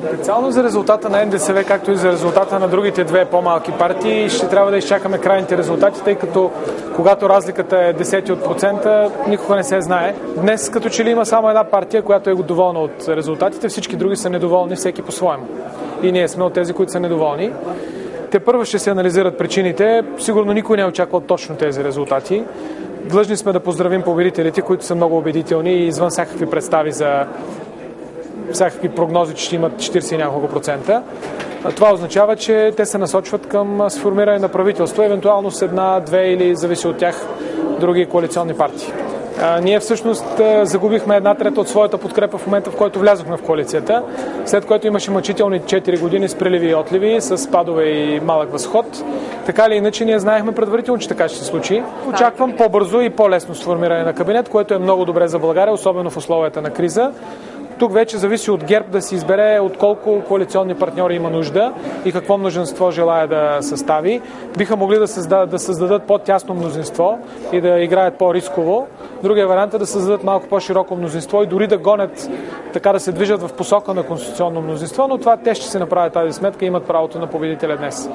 Специално за резултата на НДСВ, както и за резултата на другите две по-малки партии, ще трябва да изчакаме крайните резултати, тъй като когато разликата е 10%, никога не се знае. Днес като че ли има само една партия, която е доволна от резултатите, всички други са недоволни, всеки по-своему. И ние сме от тези, които са недоволни. Те първо ще се анализират причините. Сигурно никой не е очаквал точно тези резултати. Длъжни сме да поздравим победителите, които са много убедителни и извън всякакви представи за всякакви прогнози, че ще имат 40 и няколко процента. Това означава, че те се насочват към сформиране на правителство, евентуално с една, две или зависи от тях други коалиционни партии. Ние всъщност загубихме 1/3 от своята подкрепа в момента, в който влязохме в коалицията, след което имаше мъчителни 4 години с преливи и отливи, с спадове и малък възход. Така или иначе, ние знаехме предварително, че така ще се случи. Очаквам по-бързо и по-лесно сформиране на кабинет, което е много добре за България, особено в условията на криза. Тук вече зависи от ГЕРБ да си избере от колко коалиционни партньори има нужда и какво мнозинство желая да състави. Биха могли да създадат по-тясно мнозинство и да играят по-рисково. Другия вариант е да създадат малко по-широко мнозинство и дори да гонят, така да се движат в посока на конституционно мнозинство, но това те ще се направят тази сметка и имат правото на победителя днес.